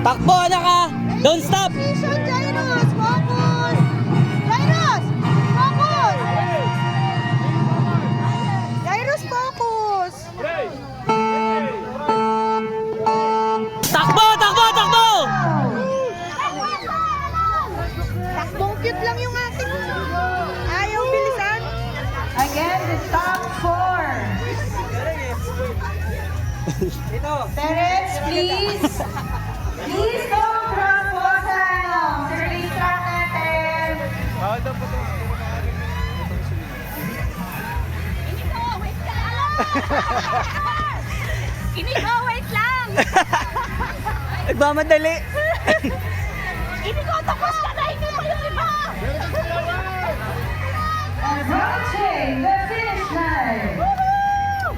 Takbo, anak ka! Don't stop! Position, Jairus! Focus! Jairus! Focus! Jairus, focus! Takbo, takbo, takbo! Takbong cute lang yung ating. Ayaw bilisan. Again, the top 4. Parents, please. Please don't cross water. Release track natin. Inigo, wait lang! Nagmamadali! Inigo, tapos ka na! Hindi pa yung iba! Approaching the finish line. Woohoo!